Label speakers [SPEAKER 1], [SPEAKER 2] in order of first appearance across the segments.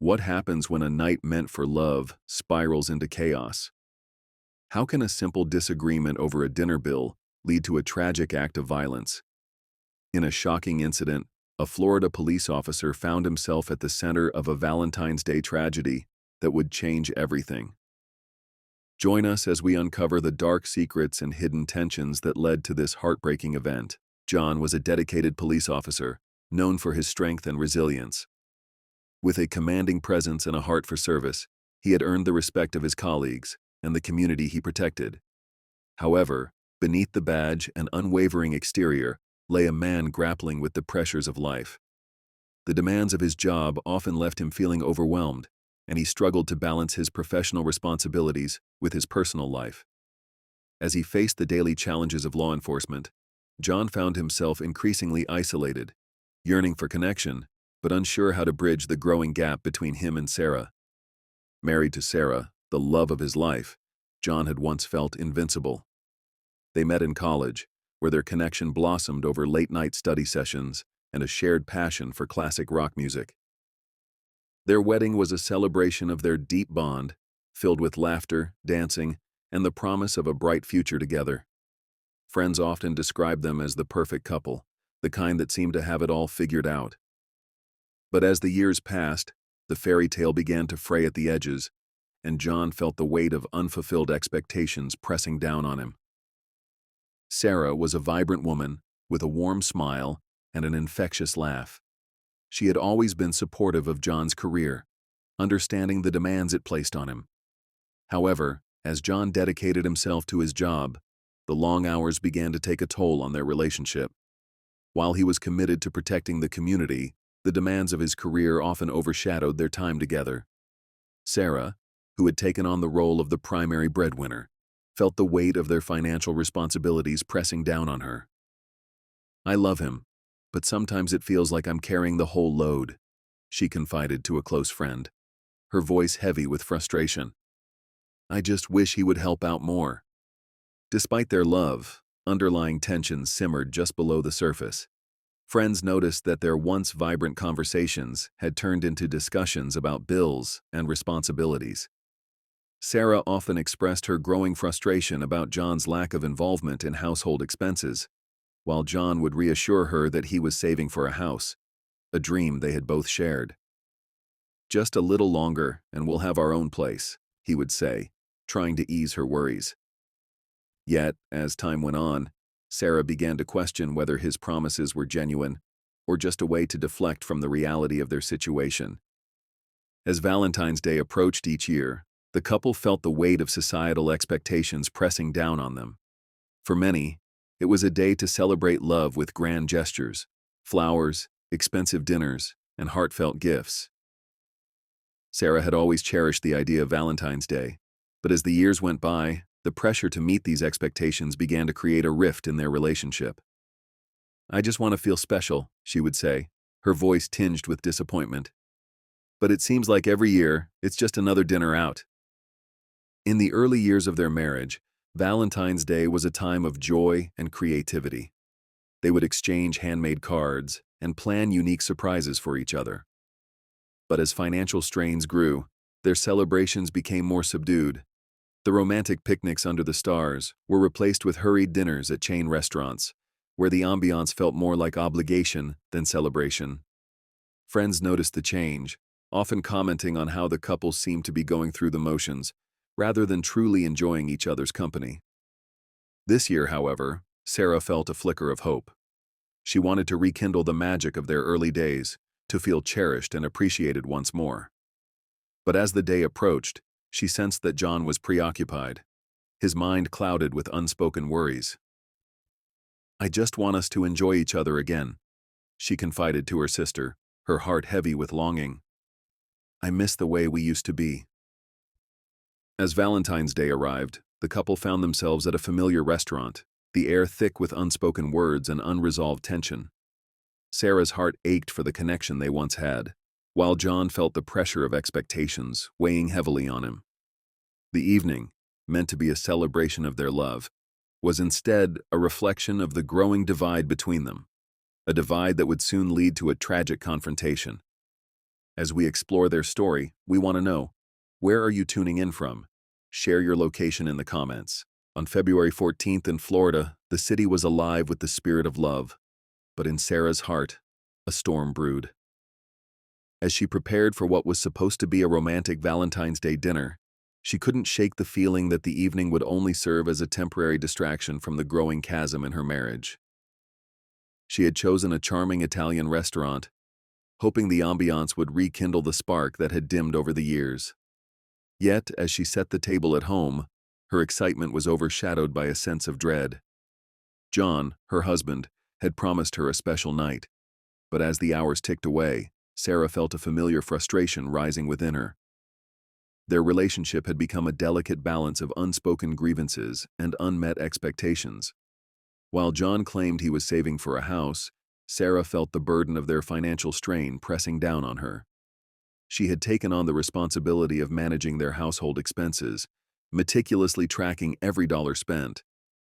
[SPEAKER 1] What happens when a night meant for love spirals into chaos? How can a simple disagreement over a dinner bill lead to a tragic act of violence? In a shocking incident, a Florida police officer found himself at the center of a Valentine's Day tragedy that would change everything. Join us as we uncover the dark secrets and hidden tensions that led to this heartbreaking event. John was a dedicated police officer, known for his strength and resilience. With a commanding presence and a heart for service, he had earned the respect of his colleagues and the community he protected. However, beneath the badge and unwavering exterior lay a man grappling with the pressures of life. The demands of his job often left him feeling overwhelmed, and he struggled to balance his professional responsibilities with his personal life. As he faced the daily challenges of law enforcement, John found himself increasingly isolated, yearning for connection, but unsure how to bridge the growing gap between him and Sarah. Married to Sarah, the love of his life, John had once felt invincible. They met in college, where their connection blossomed over late-night study sessions and a shared passion for classic rock music. Their wedding was a celebration of their deep bond, filled with laughter, dancing, and the promise of a bright future together. Friends often described them as the perfect couple, the kind that seemed to have it all figured out. But as the years passed, the fairy tale began to fray at the edges, and John felt the weight of unfulfilled expectations pressing down on him. Sarah was a vibrant woman with a warm smile and an infectious laugh. She had always been supportive of John's career, understanding the demands it placed on him. However, as John dedicated himself to his job, the long hours began to take a toll on their relationship. While he was committed to protecting the community, the demands of his career often overshadowed their time together. Sarah, who had taken on the role of the primary breadwinner, felt the weight of their financial responsibilities pressing down on her. "I love him, but sometimes it feels like I'm carrying the whole load," she confided to a close friend, her voice heavy with frustration. "I just wish he would help out more." Despite their love, underlying tensions simmered just below the surface. Friends noticed that their once vibrant conversations had turned into discussions about bills and responsibilities. Sarah often expressed her growing frustration about John's lack of involvement in household expenses, while John would reassure her that he was saving for a house, a dream they had both shared. "Just a little longer and we'll have our own place," he would say, trying to ease her worries. Yet, as time went on, Sarah began to question whether his promises were genuine or just a way to deflect from the reality of their situation. As Valentine's Day approached each year, the couple felt the weight of societal expectations pressing down on them. For many, it was a day to celebrate love with grand gestures, flowers, expensive dinners, and heartfelt gifts. Sarah had always cherished the idea of Valentine's Day, but as the years went by, the pressure to meet these expectations began to create a rift in their relationship. "I just want to feel special," she would say, her voice tinged with disappointment. "But it seems like every year, it's just another dinner out." In the early years of their marriage, Valentine's Day was a time of joy and creativity. They would exchange handmade cards and plan unique surprises for each other. But as financial strains grew, their celebrations became more subdued. The romantic picnics under the stars were replaced with hurried dinners at chain restaurants, where the ambiance felt more like obligation than celebration. Friends noticed the change, often commenting on how the couple seemed to be going through the motions, rather than truly enjoying each other's company. This year, however, Sarah felt a flicker of hope. She wanted to rekindle the magic of their early days, to feel cherished and appreciated once more. But as the day approached, she sensed that John was preoccupied, his mind clouded with unspoken worries. "I just want us to enjoy each other again," she confided to her sister, her heart heavy with longing. "I miss the way we used to be." As Valentine's Day arrived, the couple found themselves at a familiar restaurant, the air thick with unspoken words and unresolved tension. Sarah's heart ached for the connection they once had, while John felt the pressure of expectations weighing heavily on him. The evening, meant to be a celebration of their love, was instead a reflection of the growing divide between them, a divide that would soon lead to a tragic confrontation. As we explore their story, we want to know, where are you tuning in from? Share your location in the comments. On February 14th in Florida, the city was alive with the spirit of love. But in Sarah's heart, a storm brewed. As she prepared for what was supposed to be a romantic Valentine's Day dinner, she couldn't shake the feeling that the evening would only serve as a temporary distraction from the growing chasm in her marriage. She had chosen a charming Italian restaurant, hoping the ambiance would rekindle the spark that had dimmed over the years. Yet, as she set the table at home, her excitement was overshadowed by a sense of dread. John, her husband, had promised her a special night, but as the hours ticked away, Sarah felt a familiar frustration rising within her. Their relationship had become a delicate balance of unspoken grievances and unmet expectations. While John claimed he was saving for a house, Sarah felt the burden of their financial strain pressing down on her. She had taken on the responsibility of managing their household expenses, meticulously tracking every dollar spent,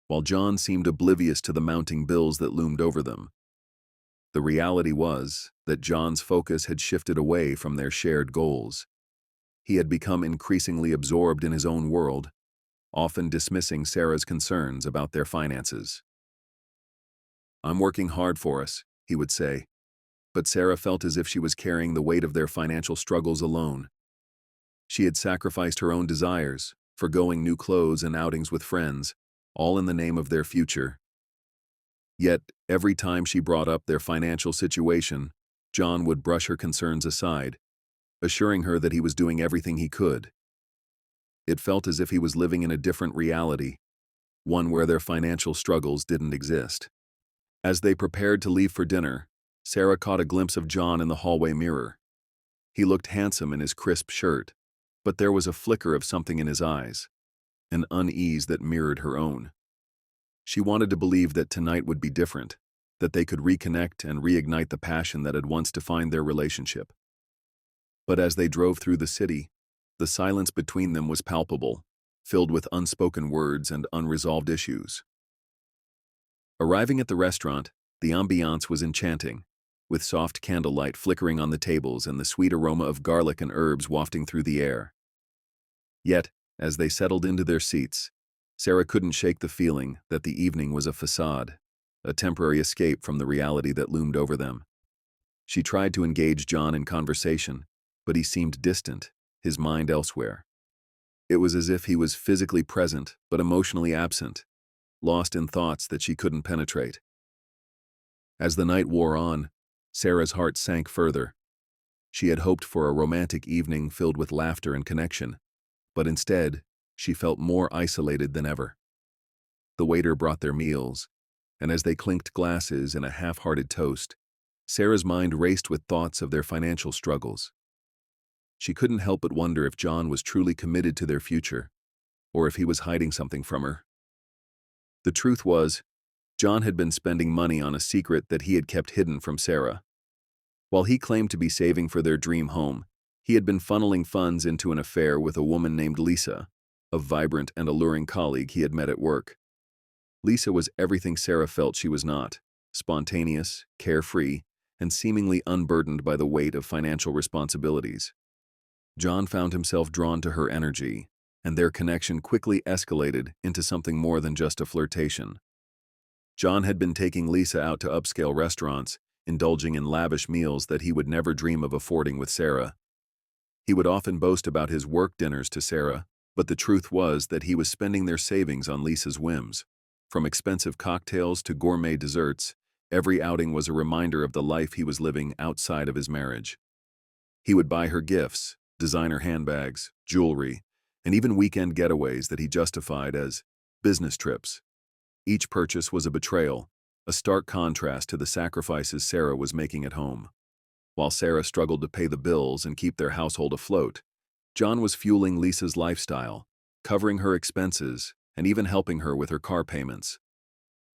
[SPEAKER 1] while John seemed oblivious to the mounting bills that loomed over them. The reality was that John's focus had shifted away from their shared goals. He had become increasingly absorbed in his own world, often dismissing Sarah's concerns about their finances. "I'm working hard for us," he would say, but Sarah felt as if she was carrying the weight of their financial struggles alone. She had sacrificed her own desires, forgoing new clothes and outings with friends, all in the name of their future. Yet, every time she brought up their financial situation, John would brush her concerns aside, assuring her that he was doing everything he could. It felt as if he was living in a different reality, one where their financial struggles didn't exist. As they prepared to leave for dinner, Sarah caught a glimpse of John in the hallway mirror. He looked handsome in his crisp shirt, but there was a flicker of something in his eyes, an unease that mirrored her own. She wanted to believe that tonight would be different, that they could reconnect and reignite the passion that had once defined their relationship. But as they drove through the city, the silence between them was palpable, filled with unspoken words and unresolved issues. Arriving at the restaurant, the ambiance was enchanting, with soft candlelight flickering on the tables and the sweet aroma of garlic and herbs wafting through the air. Yet, as they settled into their seats, Sarah couldn't shake the feeling that the evening was a facade, a temporary escape from the reality that loomed over them. She tried to engage John in conversation, but he seemed distant, his mind elsewhere. It was as if he was physically present but emotionally absent, lost in thoughts that she couldn't penetrate. As the night wore on, Sarah's heart sank further. She had hoped for a romantic evening filled with laughter and connection, but instead, she felt more isolated than ever. The waiter brought their meals, and as they clinked glasses in a half-hearted toast, Sarah's mind raced with thoughts of their financial struggles. She couldn't help but wonder if John was truly committed to their future, or if he was hiding something from her. The truth was, John had been spending money on a secret that he had kept hidden from Sarah. While he claimed to be saving for their dream home, he had been funneling funds into an affair with a woman named Lisa, a vibrant and alluring colleague he had met at work. Lisa was everything Sarah felt she was not: spontaneous, carefree, and seemingly unburdened by the weight of financial responsibilities. John found himself drawn to her energy, and their connection quickly escalated into something more than just a flirtation. John had been taking Lisa out to upscale restaurants, indulging in lavish meals that he would never dream of affording with Sarah. He would often boast about his work dinners to Sarah, but the truth was that he was spending their savings on Lisa's whims. From expensive cocktails to gourmet desserts, every outing was a reminder of the life he was living outside of his marriage. He would buy her gifts, designer handbags, jewelry, and even weekend getaways that he justified as business trips. Each purchase was a betrayal, a stark contrast to the sacrifices Sarah was making at home. While Sarah struggled to pay the bills and keep their household afloat, John was fueling Lisa's lifestyle, covering her expenses, and even helping her with her car payments.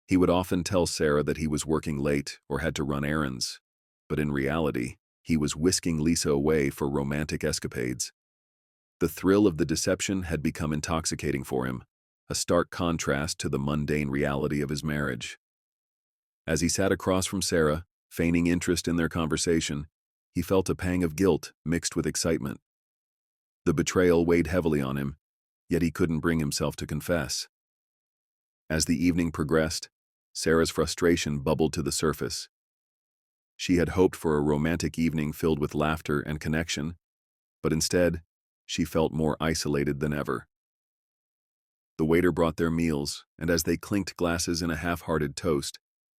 [SPEAKER 1] He would often tell Sarah that he was working late or had to run errands, but in reality, he was whisking Lisa away for romantic escapades. The thrill of the deception had become intoxicating for him, a stark contrast to the mundane reality of his marriage. As he sat across from Sarah, feigning interest in their conversation, he felt a pang of guilt mixed with excitement. The betrayal weighed heavily on him, yet he couldn't bring himself to confess. As the evening progressed, Sarah's frustration bubbled to the surface. She had hoped for a romantic evening filled with laughter and connection, but instead, she felt more isolated than ever. The waiter brought their meals, and as they clinked glasses in a half-hearted toast,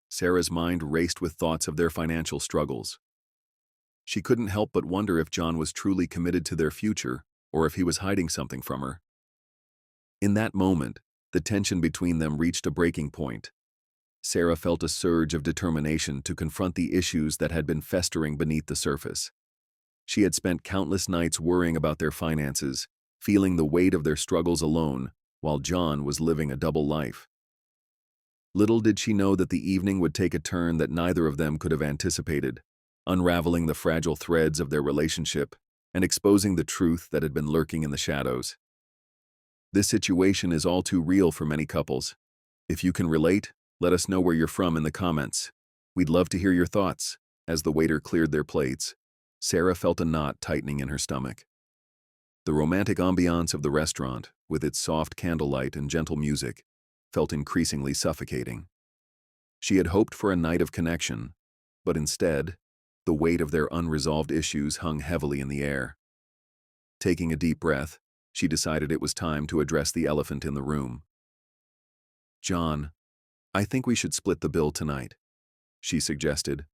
[SPEAKER 1] Sarah's mind raced with thoughts of their financial struggles. She couldn't help but wonder if John was truly committed to their future, or if he was hiding something from her. In that moment, the tension between them reached a breaking point. Sarah felt a surge of determination to confront the issues that had been festering beneath the surface. She had spent countless nights worrying about their finances, feeling the weight of their struggles alone, while John was living a double life. Little did she know that the evening would take a turn that neither of them could have anticipated, unraveling the fragile threads of their relationship and exposing the truth that had been lurking in the shadows. This situation is all too real for many couples. If you can relate, let us know where you're from in the comments. We'd love to hear your thoughts. As the waiter cleared their plates, Sarah felt a knot tightening in her stomach. The romantic ambiance of the restaurant, with its soft candlelight and gentle music, felt increasingly suffocating. She had hoped for a night of connection, but instead, the weight of their unresolved issues hung heavily in the air. Taking a deep breath, she decided it was time to address the elephant in the room. "John, I think we should split the bill tonight," she suggested,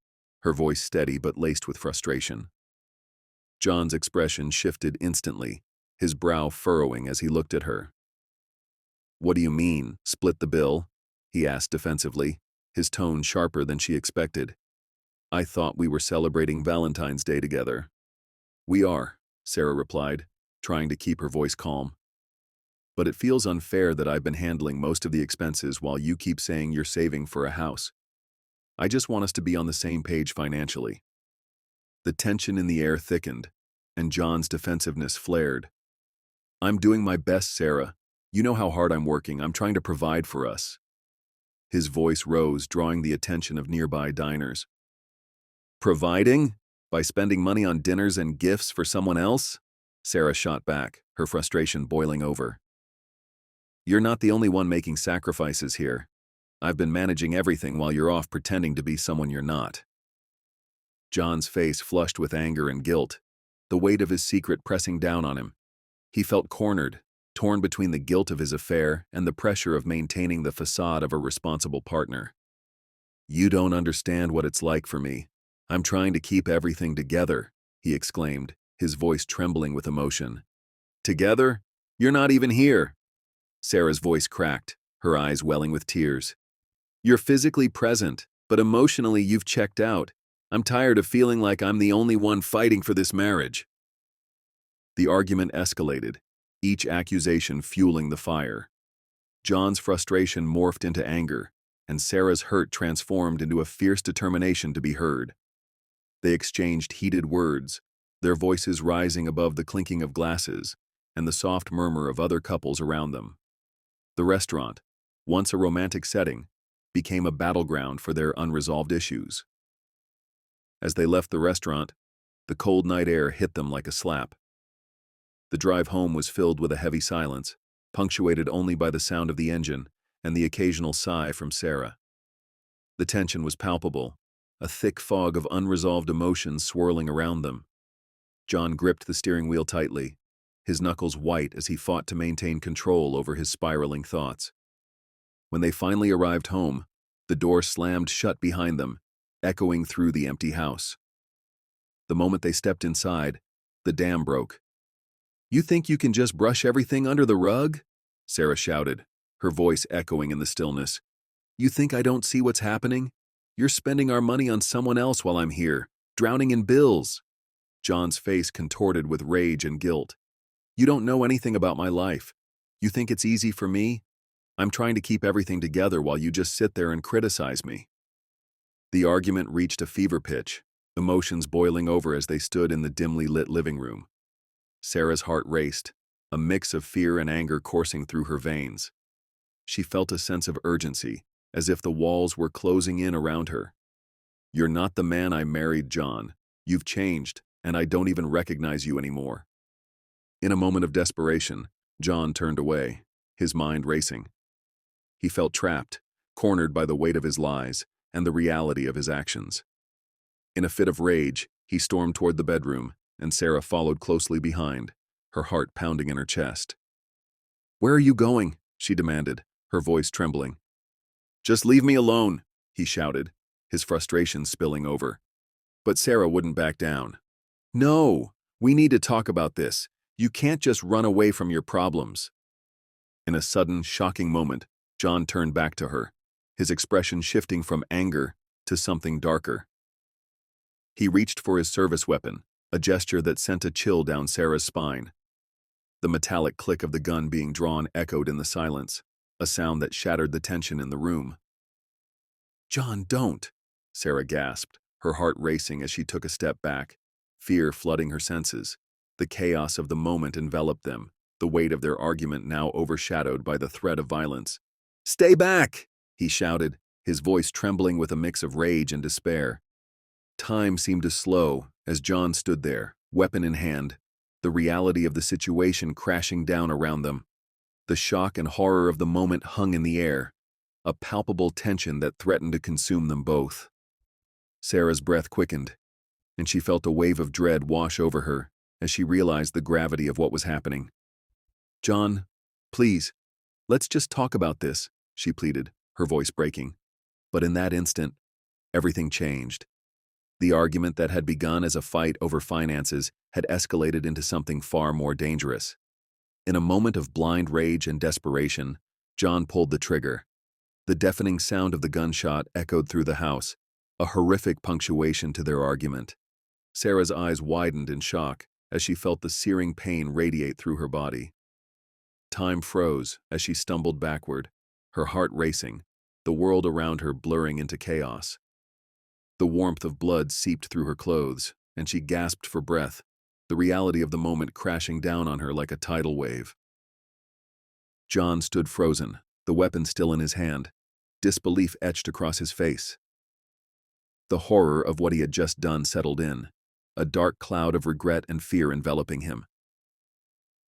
[SPEAKER 1] her voice steady but laced with frustration. John's expression shifted instantly, his brow furrowing as he looked at her. "What do you mean, split the bill?" he asked defensively, his tone sharper than she expected. "I thought we were celebrating Valentine's Day together." "We are," Sarah replied, trying to keep her voice calm. "But it feels unfair that I've been handling most of the expenses while you keep saying you're saving for a house. I just want us to be on the same page financially." The tension in the air thickened, and John's defensiveness flared. "I'm doing my best, Sarah. You know how hard I'm working. I'm trying to provide for us." His voice rose, drawing the attention of nearby diners. "Providing? By spending money on dinners and gifts for someone else?" Sarah shot back, her frustration boiling over. "You're not the only one making sacrifices here. I've been managing everything while you're off pretending to be someone you're not." John's face flushed with anger and guilt, the weight of his secret pressing down on him. He felt cornered, torn between the guilt of his affair and the pressure of maintaining the facade of a responsible partner. "You don't understand what it's like for me. I'm trying to keep everything together," he exclaimed, his voice trembling with emotion. "Together? You're not even here." Sarah's voice cracked, her eyes welling with tears. "You're physically present, but emotionally you've checked out. I'm tired of feeling like I'm the only one fighting for this marriage." The argument escalated, each accusation fueling the fire. John's frustration morphed into anger, and Sarah's hurt transformed into a fierce determination to be heard. They exchanged heated words, their voices rising above the clinking of glasses and the soft murmur of other couples around them. The restaurant, once a romantic setting, became a battleground for their unresolved issues. As they left the restaurant, the cold night air hit them like a slap. The drive home was filled with a heavy silence, punctuated only by the sound of the engine and the occasional sigh from Sarah. The tension was palpable, a thick fog of unresolved emotions swirling around them. John gripped the steering wheel tightly, his knuckles white as he fought to maintain control over his spiraling thoughts. When they finally arrived home, the door slammed shut behind them, echoing through the empty house. The moment they stepped inside, the dam broke. "You think you can just brush everything under the rug?" Sarah shouted, her voice echoing in the stillness. "You think I don't see what's happening? You're spending our money on someone else while I'm here, drowning in bills." John's face contorted with rage and guilt. "You don't know anything about my life. You think it's easy for me? I'm trying to keep everything together while you just sit there and criticize me." The argument reached a fever pitch, emotions boiling over as they stood in the dimly lit living room. Sarah's heart raced, a mix of fear and anger coursing through her veins. She felt a sense of urgency, as if the walls were closing in around her. "You're not the man I married, John. You've changed, and I don't even recognize you anymore." In a moment of desperation, John turned away, his mind racing. He felt trapped, cornered by the weight of his lies and the reality of his actions. In a fit of rage, he stormed toward the bedroom, and Sarah followed closely behind, her heart pounding in her chest. "Where are you going?" she demanded, her voice trembling. "Just leave me alone," he shouted, his frustration spilling over. But Sarah wouldn't back down. "No, we need to talk about this. You can't just run away from your problems." In a sudden, shocking moment, John turned back to her, his expression shifting from anger to something darker. He reached for his service weapon, a gesture that sent a chill down Sarah's spine. The metallic click of the gun being drawn echoed in the silence, a sound that shattered the tension in the room. "John, don't!" Sarah gasped, her heart racing as she took a step back, fear flooding her senses. The chaos of the moment enveloped them, the weight of their argument now overshadowed by the threat of violence. "Stay back!" he shouted, his voice trembling with a mix of rage and despair. Time seemed to slow as John stood there, weapon in hand, the reality of the situation crashing down around them. The shock and horror of the moment hung in the air, a palpable tension that threatened to consume them both. Sarah's breath quickened, and she felt a wave of dread wash over her as she realized the gravity of what was happening. "John, please, let's just talk about this," she pleaded, her voice breaking. But in that instant, everything changed. The argument that had begun as a fight over finances had escalated into something far more dangerous. In a moment of blind rage and desperation, John pulled the trigger. The deafening sound of the gunshot echoed through the house, a horrific punctuation to their argument. Sarah's eyes widened in shock as she felt the searing pain radiate through her body. Time froze as she stumbled backward, her heart racing, the world around her blurring into chaos. The warmth of blood seeped through her clothes, and she gasped for breath, the reality of the moment crashing down on her like a tidal wave. John stood frozen, the weapon still in his hand, disbelief etched across his face. The horror of what he had just done settled in, a dark cloud of regret and fear enveloping him.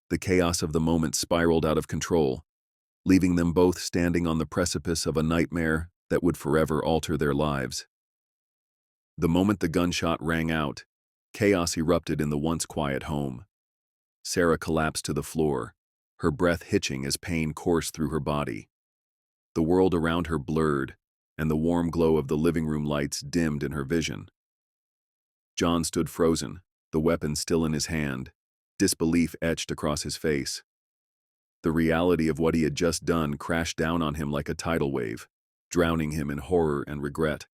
[SPEAKER 1] The chaos of the moment spiraled out of control, leaving them both standing on the precipice of a nightmare that would forever alter their lives. The moment the gunshot rang out, chaos erupted in the once quiet home. Sarah collapsed to the floor, her breath hitching as pain coursed through her body. The world around her blurred, and the warm glow of the living room lights dimmed in her vision. John stood frozen, the weapon still in his hand, disbelief etched across his face. The reality of what he had just done crashed down on him like a tidal wave, drowning him in horror and regret.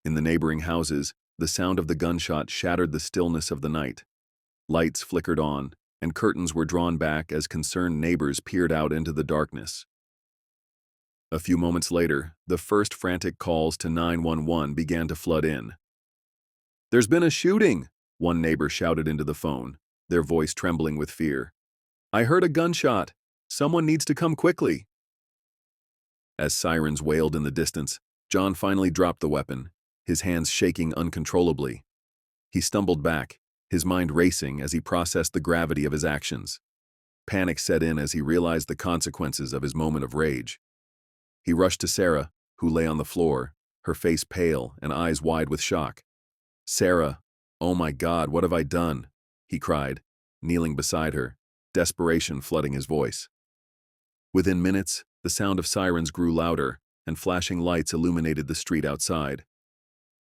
[SPEAKER 1] In the neighboring houses, the sound of the gunshot shattered the stillness of the night. Lights flickered on, and curtains were drawn back as concerned neighbors peered out into the darkness. A few moments later, the first frantic calls to 911 began to flood in. "There's been a shooting," one neighbor shouted into the phone, their voice trembling with fear. "I heard a gunshot. Someone needs to come quickly." As sirens wailed in the distance, John finally dropped the weapon, his hands shaking uncontrollably. He stumbled back, his mind racing as he processed the gravity of his actions. Panic set in as he realized the consequences of his moment of rage. He rushed to Sarah, who lay on the floor, her face pale and eyes wide with shock. "Sarah, oh my God, what have I done?" he cried, kneeling beside her, desperation flooding his voice. Within minutes, the sound of sirens grew louder, and flashing lights illuminated the street outside.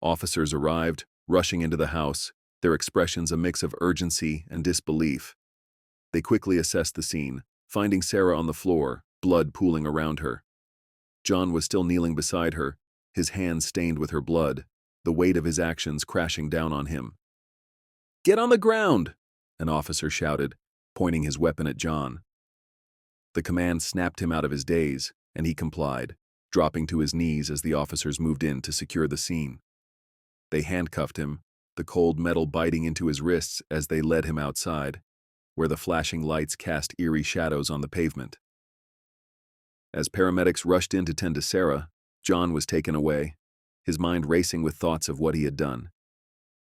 [SPEAKER 1] Officers arrived, rushing into the house, their expressions a mix of urgency and disbelief. They quickly assessed the scene, finding Sarah on the floor, blood pooling around her. John was still kneeling beside her, his hands stained with her blood, the weight of his actions crashing down on him. "Get on the ground!" an officer shouted, pointing his weapon at John. The command snapped him out of his daze, and he complied, dropping to his knees as the officers moved in to secure the scene. They handcuffed him, the cold metal biting into his wrists as they led him outside, where the flashing lights cast eerie shadows on the pavement. As paramedics rushed in to tend to Sarah, John was taken away, his mind racing with thoughts of what he had done.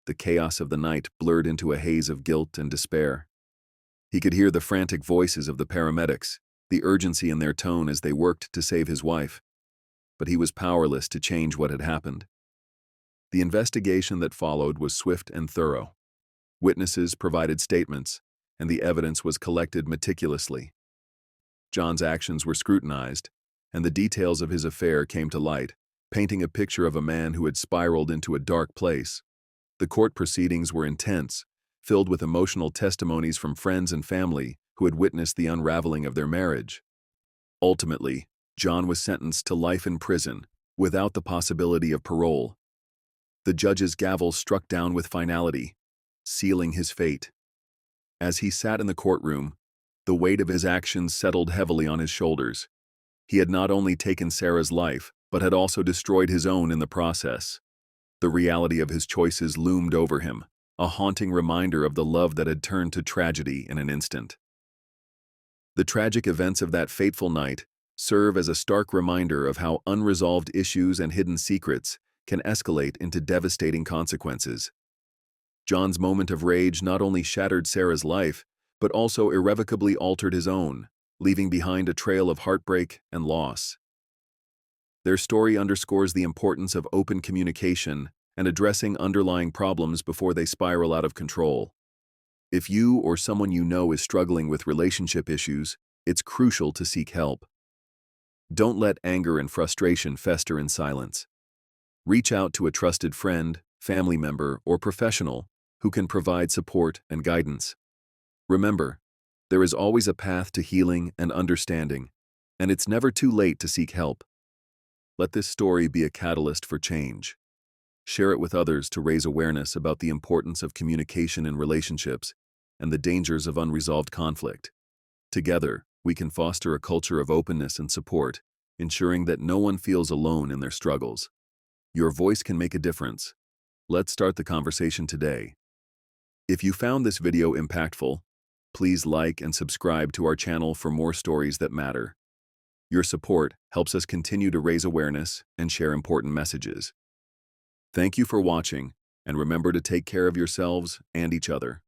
[SPEAKER 1] the chaos of the night blurred into a haze of guilt and despair. He could hear the frantic voices of the paramedics, the urgency in their tone as they worked to save his wife. But he was powerless to change what had happened. The investigation that followed was swift and thorough. Witnesses provided statements, and the evidence was collected meticulously. John's actions were scrutinized, and the details of his affair came to light, painting a picture of a man who had spiraled into a dark place. The court proceedings were intense, filled with emotional testimonies from friends and family who had witnessed the unraveling of their marriage. Ultimately, John was sentenced to life in prison, without the possibility of parole. The judge's gavel struck down with finality, sealing his fate. As he sat in the courtroom, the weight of his actions settled heavily on his shoulders. He had not only taken Sarah's life, but had also destroyed his own in the process. The reality of his choices loomed over him, a haunting reminder of the love that had turned to tragedy in an instant. The tragic events of that fateful night serve as a stark reminder of how unresolved issues and hidden secrets can escalate into devastating consequences. John's moment of rage not only shattered Sarah's life, but also irrevocably altered his own, leaving behind a trail of heartbreak and loss. Their story underscores the importance of open communication and addressing underlying problems before they spiral out of control. If you or someone you know is struggling with relationship issues, it's crucial to seek help. Don't let anger and frustration fester in silence. Reach out to a trusted friend, family member, or professional who can provide support and guidance. Remember, there is always a path to healing and understanding, and it's never too late to seek help. Let this story be a catalyst for change. Share it with others to raise awareness about the importance of communication in relationships and the dangers of unresolved conflict. Together, we can foster a culture of openness and support, ensuring that no one feels alone in their struggles. Your voice can make a difference. Let's start the conversation today. If you found this video impactful, please like and subscribe to our channel for more stories that matter. Your support helps us continue to raise awareness and share important messages. Thank you for watching, and remember to take care of yourselves and each other.